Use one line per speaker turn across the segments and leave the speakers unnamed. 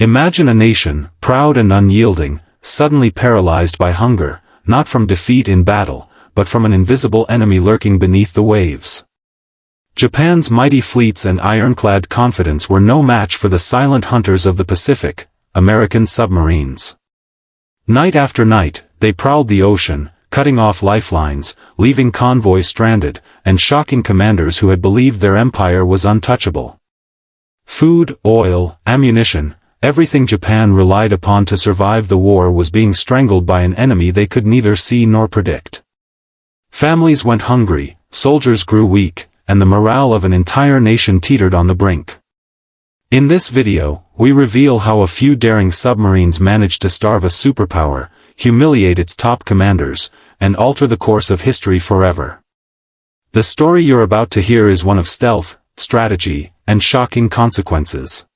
Imagine a nation, proud and unyielding, suddenly paralyzed by hunger, not from defeat in battle, but from an invisible enemy lurking beneath the waves. Japan's mighty fleets and ironclad confidence were no match for the silent hunters of the Pacific, American submarines. Night after night, they prowled the ocean, cutting off lifelines, leaving convoys stranded, and shocking commanders who had believed their empire was untouchable. Food, oil, ammunition, everything Japan relied upon to survive the war was being strangled by an enemy they could neither see nor predict. Families went hungry, soldiers grew weak, and the morale of an entire nation teetered on the brink. In this video, we reveal how a few daring submarines managed to starve a superpower, humiliate its top commanders, and alter the course of history forever. The story you're about to hear is one of stealth, strategy, and shocking consequences.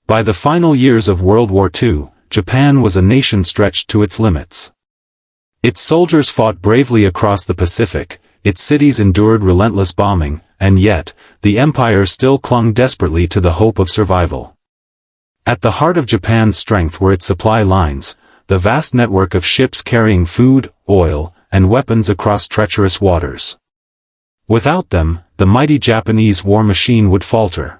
By the final years of World War II, Japan was a nation stretched to its limits. Its soldiers fought bravely across the Pacific, its cities endured relentless bombing, and yet, the empire still clung desperately to the hope of survival. At the heart of Japan's strength were its supply lines, the vast network of ships carrying food, oil, and weapons across treacherous waters. Without them, the mighty Japanese war machine would falter.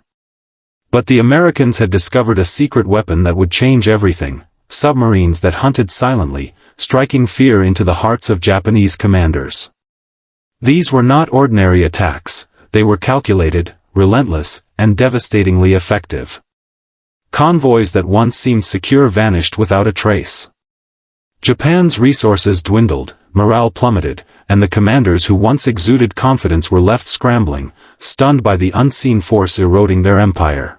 But the Americans had discovered a secret weapon that would change everything: submarines that hunted silently, striking fear into the hearts of Japanese commanders. These were not ordinary attacks, they were calculated, relentless, and devastatingly effective. Convoys that once seemed secure vanished without a trace. Japan's resources dwindled, morale plummeted, and the commanders who once exuded confidence were left scrambling, stunned by the unseen force eroding their empire.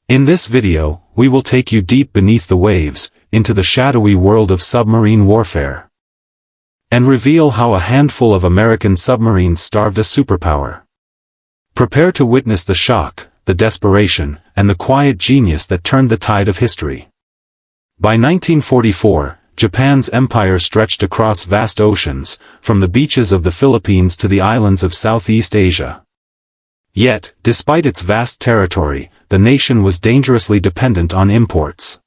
In this video, we will take you deep beneath the waves, into the shadowy world of submarine warfare, and reveal how a handful of American submarines starved a superpower. Prepare to witness the shock, the desperation, and the quiet genius that turned the tide of history. By 1944, Japan's empire stretched across vast oceans, from the beaches of the Philippines to the islands of Southeast Asia. Yet, despite its vast territory, the nation was dangerously dependent on imports.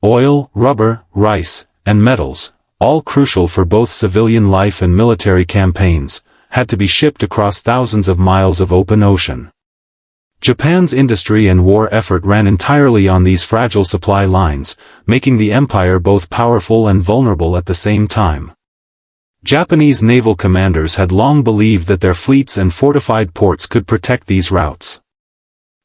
Oil, rubber, rice, and metals, all crucial for both civilian life and military campaigns, had to be shipped across thousands of miles of open ocean. Japan's industry and war effort ran entirely on these fragile supply lines, making the empire both powerful and vulnerable at the same time. Japanese naval commanders had long believed that their fleets and fortified ports could protect these routes.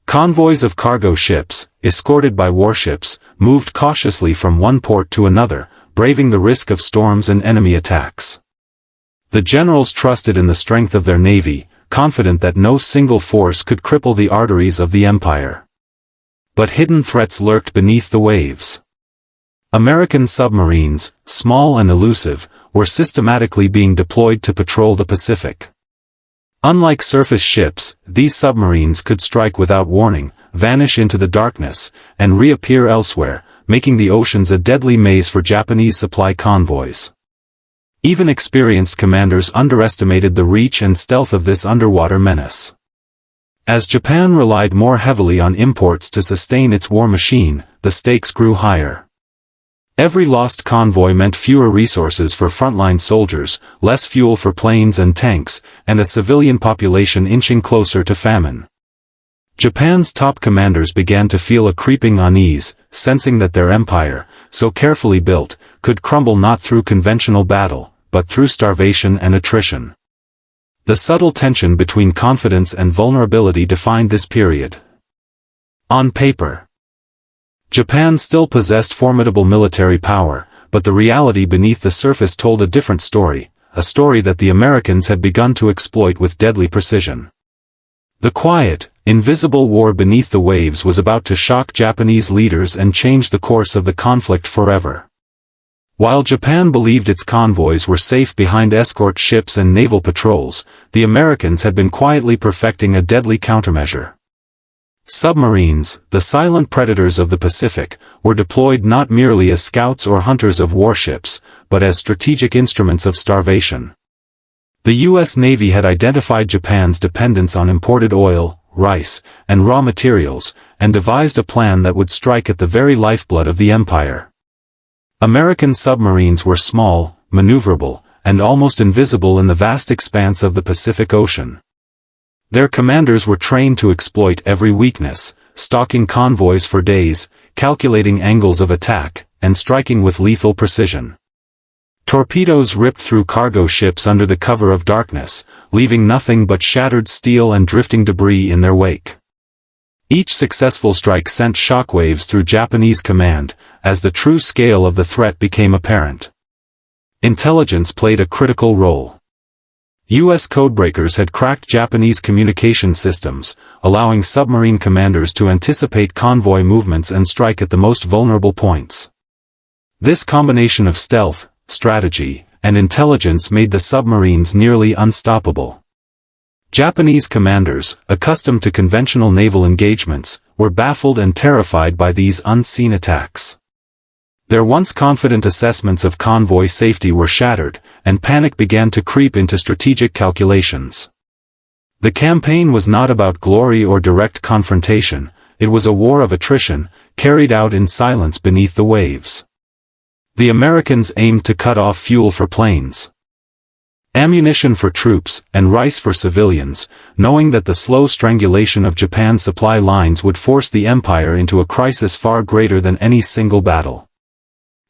Convoys of cargo ships, escorted by warships, moved cautiously from one port to another, braving the risk of storms and enemy attacks. The generals trusted in the strength of their navy, confident that no single force could cripple the arteries of the empire. But hidden threats lurked beneath the waves. American submarines, small and elusive, were systematically being deployed to patrol the Pacific. Unlike surface ships, these submarines could strike without warning, vanish into the darkness, and reappear elsewhere, making the oceans a deadly maze for Japanese supply convoys. Even experienced commanders underestimated the reach and stealth of this underwater menace. As Japan relied more heavily on imports to sustain its war machine, the stakes grew higher. Every lost convoy meant fewer resources for frontline soldiers, less fuel for planes and tanks, and a civilian population inching closer to famine. Japan's top commanders began to feel a creeping unease, sensing that their empire, so carefully built, could crumble not through conventional battle, but through starvation and attrition. The subtle tension between confidence and vulnerability defined this period. On paper, Japan still possessed formidable military power, but the reality beneath the surface told a different story, a story that the Americans had begun to exploit with deadly precision. The quiet, invisible war beneath the waves was about to shock Japanese leaders and change the course of the conflict forever. While Japan believed its convoys were safe behind escort ships and naval patrols, the Americans had been quietly perfecting a deadly countermeasure. Submarines, the silent predators of the Pacific, were deployed not merely as scouts or hunters of warships, but as strategic instruments of starvation. The U.S. Navy had identified Japan's dependence on imported oil, rice, and raw materials, and devised a plan that would strike at the very lifeblood of the empire. American submarines were small, maneuverable, and almost invisible in the vast expanse of the Pacific Ocean. Their commanders were trained to exploit every weakness, stalking convoys for days, calculating angles of attack, and striking with lethal precision. Torpedoes ripped through cargo ships under the cover of darkness, leaving nothing but shattered steel and drifting debris in their wake. Each successful strike sent shockwaves through Japanese command, as the true scale of the threat became apparent. Intelligence played a critical role. U.S. codebreakers had cracked Japanese communication systems, allowing submarine commanders to anticipate convoy movements and strike at the most vulnerable points. This combination of stealth, strategy, and intelligence made the submarines nearly unstoppable. Japanese commanders, accustomed to conventional naval engagements, were baffled and terrified by these unseen attacks. Their once confident assessments of convoy safety were shattered, and panic began to creep into strategic calculations. The campaign was not about glory or direct confrontation, it was a war of attrition, carried out in silence beneath the waves. The Americans aimed to cut off fuel for planes, ammunition for troops, and rice for civilians, knowing that the slow strangulation of Japan's supply lines would force the empire into a crisis far greater than any single battle.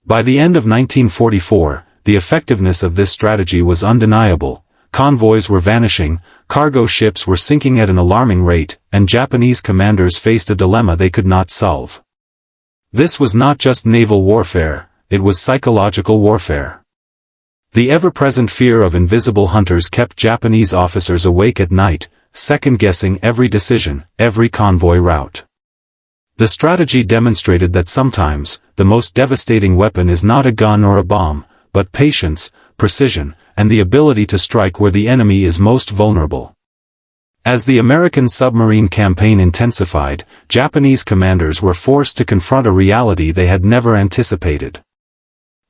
By the end of 1944, the effectiveness of this strategy was undeniable. Convoys were vanishing, cargo ships were sinking at an alarming rate, and Japanese commanders faced a dilemma they could not solve. This was not just naval warfare, it was psychological warfare. The ever-present fear of invisible hunters kept Japanese officers awake at night, second-guessing every decision, every convoy route. The strategy demonstrated that sometimes, the most devastating weapon is not a gun or a bomb, but patience, precision, and the ability to strike where the enemy is most vulnerable. As the American submarine campaign intensified, Japanese commanders were forced to confront a reality they had never anticipated.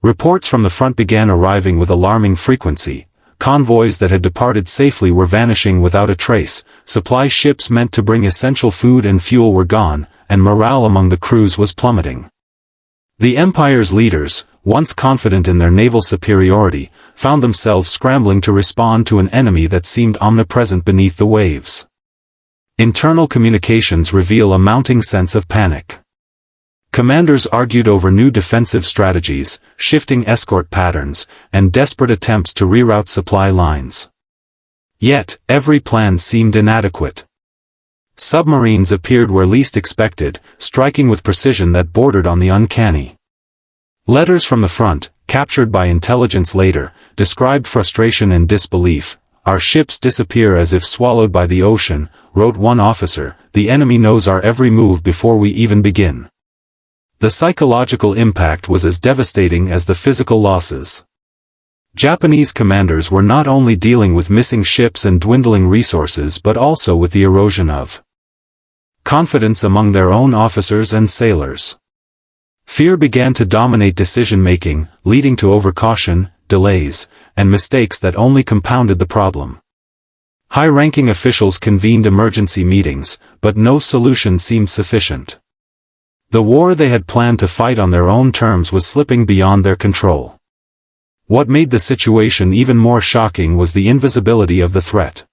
Reports from the front began arriving with alarming frequency. Convoys that had departed safely were vanishing without a trace, supply ships meant to bring essential food and fuel were gone, and morale among the crews was plummeting. The empire's leaders, once confident in their naval superiority, found themselves scrambling to respond to an enemy that seemed omnipresent beneath the waves. Internal communications reveal a mounting sense of panic. Commanders argued over new defensive strategies, shifting escort patterns, and desperate attempts to reroute supply lines. Yet, every plan seemed inadequate. Submarines appeared where least expected, striking with precision that bordered on the uncanny. Letters from the front, captured by intelligence later, described frustration and disbelief. "Our ships disappear as if swallowed by the ocean," wrote one officer, "the enemy knows our every move before we even begin." The psychological impact was as devastating as the physical losses. Japanese commanders were not only dealing with missing ships and dwindling resources but also with the erosion of confidence among their own officers and sailors. Fear began to dominate decision-making, leading to overcaution, delays, and mistakes that only compounded the problem. High-ranking officials convened emergency meetings, but no solution seemed sufficient. The war they had planned to fight on their own terms was slipping beyond their control. What made the situation even more shocking was the invisibility of the threat.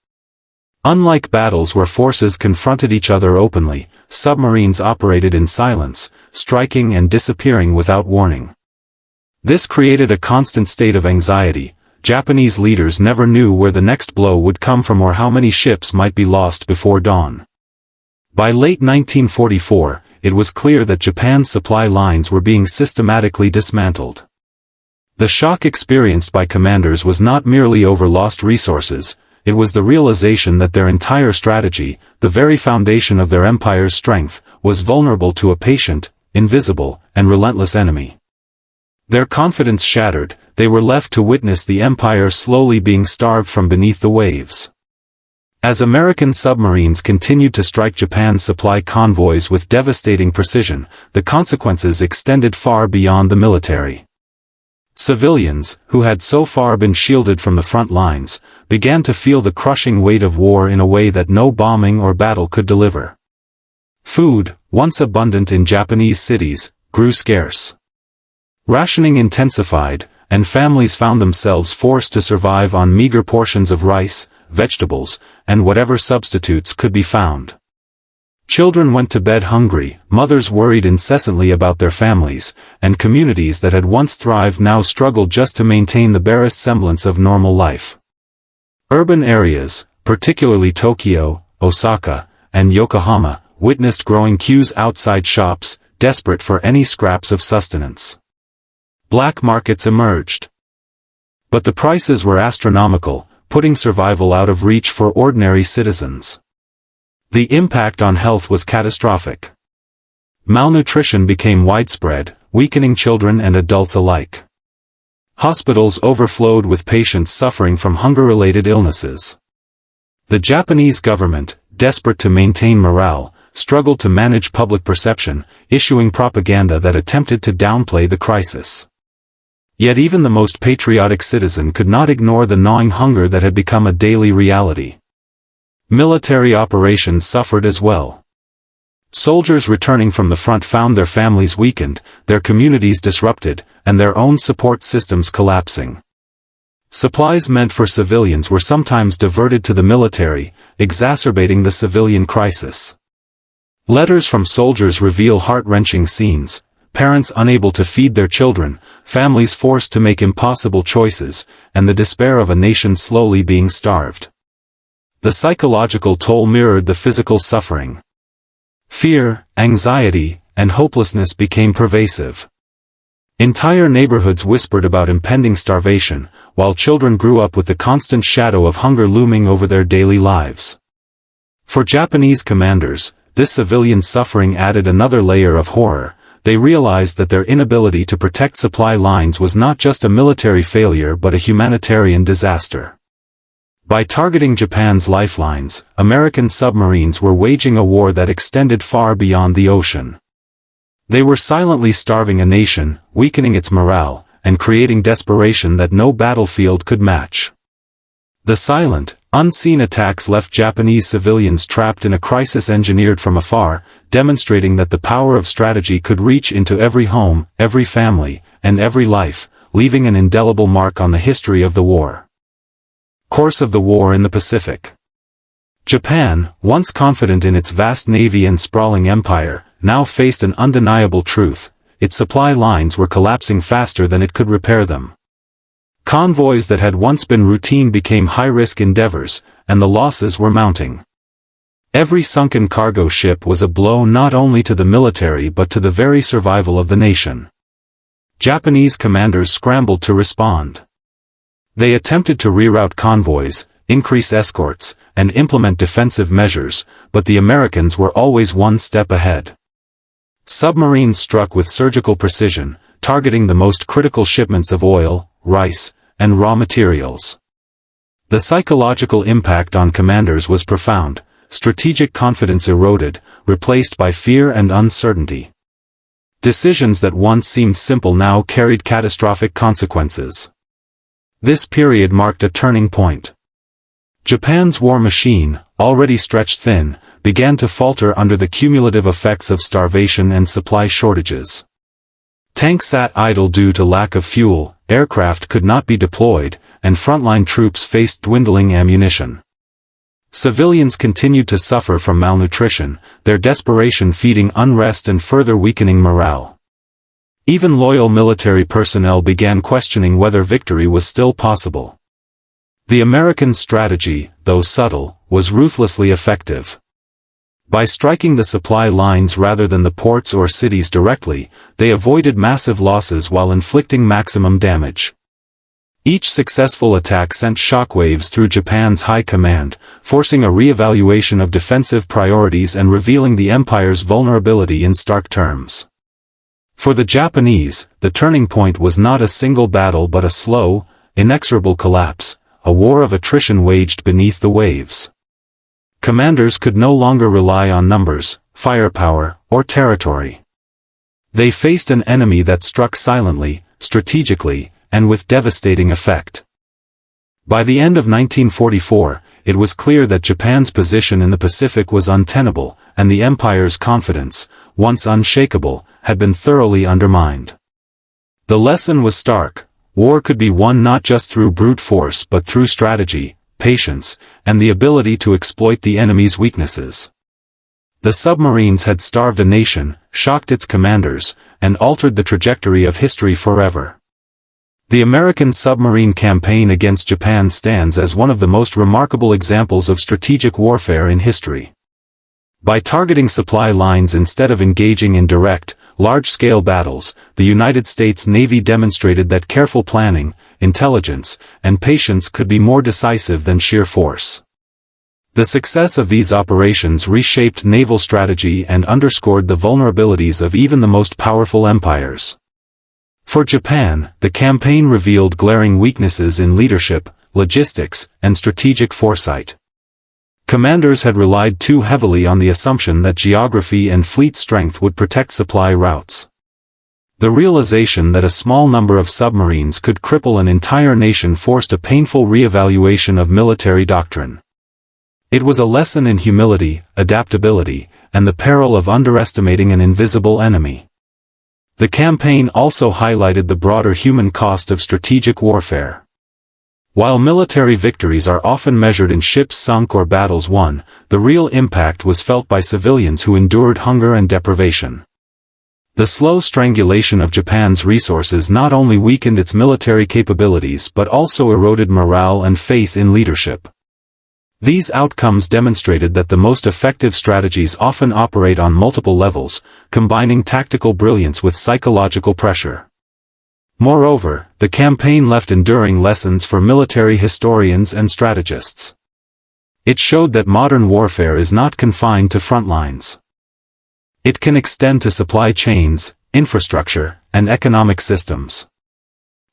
Unlike battles where forces confronted each other openly, submarines operated in silence, striking and disappearing without warning. This created a constant state of anxiety. Japanese leaders never knew where the next blow would come from or how many ships might be lost before dawn. By late 1944, it was clear that Japan's supply lines were being systematically dismantled. The shock experienced by commanders was not merely over lost resources, it was the realization that their entire strategy, the very foundation of their empire's strength, was vulnerable to a patient, invisible, and relentless enemy. Their confidence shattered, they were left to witness the empire slowly being starved from beneath the waves. As American submarines continued to strike Japan's supply convoys with devastating precision, the consequences extended far beyond the military. Civilians, who had so far been shielded from the front lines, began to feel the crushing weight of war in a way that no bombing or battle could deliver. Food, once abundant in Japanese cities, grew scarce. Rationing intensified, and families found themselves forced to survive on meager portions of rice, vegetables, and whatever substitutes could be found. Children went to bed hungry, mothers worried incessantly about their families, and communities that had once thrived now struggled just to maintain the barest semblance of normal life. Urban areas, particularly Tokyo, Osaka, and Yokohama, witnessed growing queues outside shops, desperate for any scraps of sustenance. Black markets emerged. But the prices were astronomical, putting survival out of reach for ordinary citizens. The impact on health was catastrophic. Malnutrition became widespread, weakening children and adults alike. Hospitals overflowed with patients suffering from hunger-related illnesses. The Japanese government, desperate to maintain morale, struggled to manage public perception, issuing propaganda that attempted to downplay the crisis. Yet even the most patriotic citizen could not ignore the gnawing hunger that had become a daily reality. Military operations suffered as well. Soldiers returning from the front found their families weakened, their communities disrupted, and their own support systems collapsing. Supplies meant for civilians were sometimes diverted to the military, exacerbating the civilian crisis. Letters from soldiers reveal heart-wrenching scenes, parents unable to feed their children, families forced to make impossible choices, and the despair of a nation slowly being starved. The psychological toll mirrored the physical suffering. Fear, anxiety, and hopelessness became pervasive. Entire neighborhoods whispered about impending starvation, while children grew up with the constant shadow of hunger looming over their daily lives. For Japanese commanders, this civilian suffering added another layer of horror. They realized that their inability to protect supply lines was not just a military failure but a humanitarian disaster. By targeting Japan's lifelines, American submarines were waging a war that extended far beyond the ocean. They were silently starving a nation, weakening its morale, and creating desperation that no battlefield could match. The silent, unseen attacks left Japanese civilians trapped in a crisis engineered from afar, demonstrating that the power of strategy could reach into every home, every family, and every life, leaving an indelible mark on the history of the war. Course of the war in the Pacific. Japan, once confident in its vast navy and sprawling empire, now faced an undeniable truth: its supply lines were collapsing faster than it could repair them. Convoys that had once been routine became high-risk endeavors, and the losses were mounting. Every sunken cargo ship was a blow not only to the military but to the very survival of the nation. Japanese commanders scrambled to respond. They attempted to reroute convoys, increase escorts, and implement defensive measures, but the Americans were always one step ahead. Submarines struck with surgical precision, targeting the most critical shipments of oil, rice, and raw materials. The psychological impact on commanders was profound. Strategic confidence eroded, replaced by fear and uncertainty. Decisions that once seemed simple now carried catastrophic consequences. This period marked a turning point. Japan's war machine, already stretched thin, began to falter under the cumulative effects of starvation and supply shortages. Tanks sat idle due to lack of fuel, aircraft could not be deployed, and frontline troops faced dwindling ammunition. Civilians continued to suffer from malnutrition, their desperation feeding unrest and further weakening morale. Even loyal military personnel began questioning whether victory was still possible. The American strategy, though subtle, was ruthlessly effective. By striking the supply lines rather than the ports or cities directly, they avoided massive losses while inflicting maximum damage. Each successful attack sent shockwaves through Japan's high command, forcing a re-evaluation of defensive priorities and revealing the empire's vulnerability in stark terms. For the Japanese, the turning point was not a single battle but a slow, inexorable collapse, a war of attrition waged beneath the waves. Commanders could no longer rely on numbers, firepower, or territory. They faced an enemy that struck silently, strategically, and with devastating effect. By the end of 1944, it was clear that Japan's position in the Pacific was untenable, and the empire's confidence, once unshakable, had been thoroughly undermined. The lesson was stark: war could be won not just through brute force but through strategy, patience, and the ability to exploit the enemy's weaknesses. The submarines had starved a nation, shocked its commanders, and altered the trajectory of history forever. The American submarine campaign against Japan stands as one of the most remarkable examples of strategic warfare in history. By targeting supply lines instead of engaging in direct, large-scale battles, the United States Navy demonstrated that careful planning, intelligence, and patience could be more decisive than sheer force. The success of these operations reshaped naval strategy and underscored the vulnerabilities of even the most powerful empires. For Japan, the campaign revealed glaring weaknesses in leadership, logistics, and strategic foresight. Commanders had relied too heavily on the assumption that geography and fleet strength would protect supply routes. The realization that a small number of submarines could cripple an entire nation forced a painful re-evaluation of military doctrine. It was a lesson in humility, adaptability, and the peril of underestimating an invisible enemy. The campaign also highlighted the broader human cost of strategic warfare. While military victories are often measured in ships sunk or battles won, the real impact was felt by civilians who endured hunger and deprivation. The slow strangulation of Japan's resources not only weakened its military capabilities but also eroded morale and faith in leadership. These outcomes demonstrated that the most effective strategies often operate on multiple levels, combining tactical brilliance with psychological pressure. Moreover, the campaign left enduring lessons for military historians and strategists. It showed that modern warfare is not confined to front lines. It can extend to supply chains, infrastructure, and economic systems.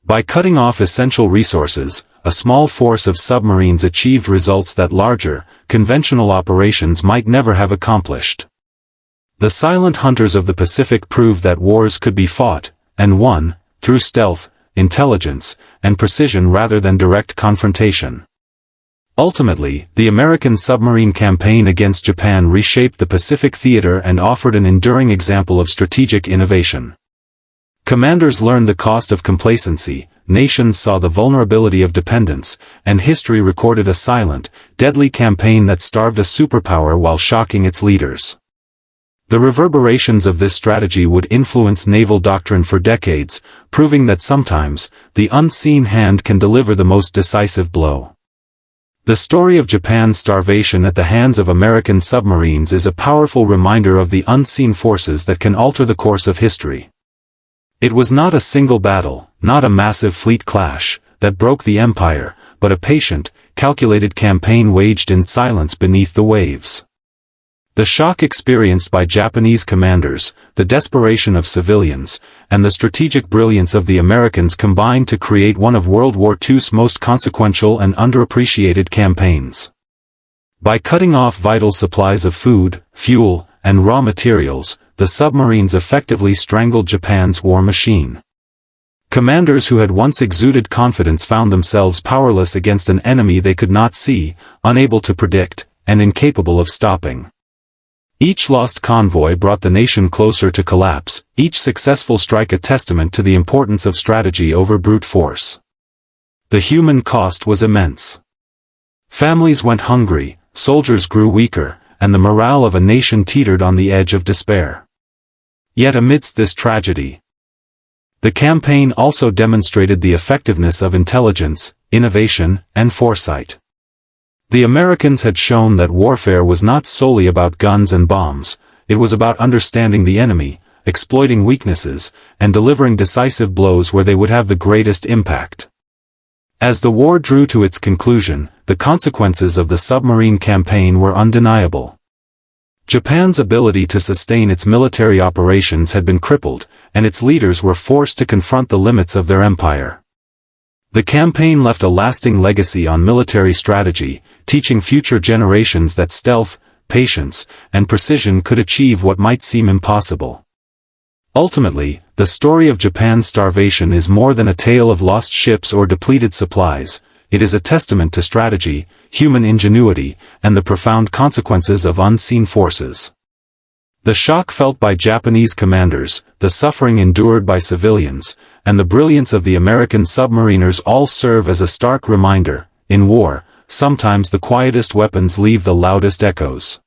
By cutting off essential resources, a small force of submarines achieved results that larger, conventional operations might never have accomplished. The silent hunters of the Pacific proved that wars could be fought, and won, through stealth, intelligence, and precision rather than direct confrontation. Ultimately, the American submarine campaign against Japan reshaped the Pacific theater and offered an enduring example of strategic innovation. Commanders learned the cost of complacency, nations saw the vulnerability of dependence, and history recorded a silent, deadly campaign that starved a superpower while shocking its leaders. The reverberations of this strategy would influence naval doctrine for decades, proving that sometimes, the unseen hand can deliver the most decisive blow. The story of Japan's starvation at the hands of American submarines is a powerful reminder of the unseen forces that can alter the course of history. It was not a single battle, not a massive fleet clash, that broke the empire, but a patient, calculated campaign waged in silence beneath the waves. The shock experienced by Japanese commanders, the desperation of civilians, and the strategic brilliance of the Americans combined to create one of World War II's most consequential and underappreciated campaigns. By cutting off vital supplies of food, fuel, and raw materials, the submarines effectively strangled Japan's war machine. Commanders who had once exuded confidence found themselves powerless against an enemy they could not see, unable to predict, and incapable of stopping. Each lost convoy brought the nation closer to collapse, each successful strike a testament to the importance of strategy over brute force. The human cost was immense. Families went hungry, soldiers grew weaker, and the morale of a nation teetered on the edge of despair. Yet amidst this tragedy, the campaign also demonstrated the effectiveness of intelligence, innovation, and foresight. The Americans had shown that warfare was not solely about guns and bombs, it was about understanding the enemy, exploiting weaknesses, and delivering decisive blows where they would have the greatest impact. As the war drew to its conclusion, the consequences of the submarine campaign were undeniable. Japan's ability to sustain its military operations had been crippled, and its leaders were forced to confront the limits of their empire. The campaign left a lasting legacy on military strategy, teaching future generations that stealth, patience, and precision could achieve what might seem impossible. Ultimately, The story of Japan's starvation is more than a tale of lost ships or depleted supplies. It is a testament to strategy, human ingenuity, and the profound consequences of unseen forces. The shock felt by Japanese commanders, the suffering endured by civilians, and the brilliance of the American submariners all serve as a stark reminder: in war, sometimes the quietest weapons leave the loudest echoes.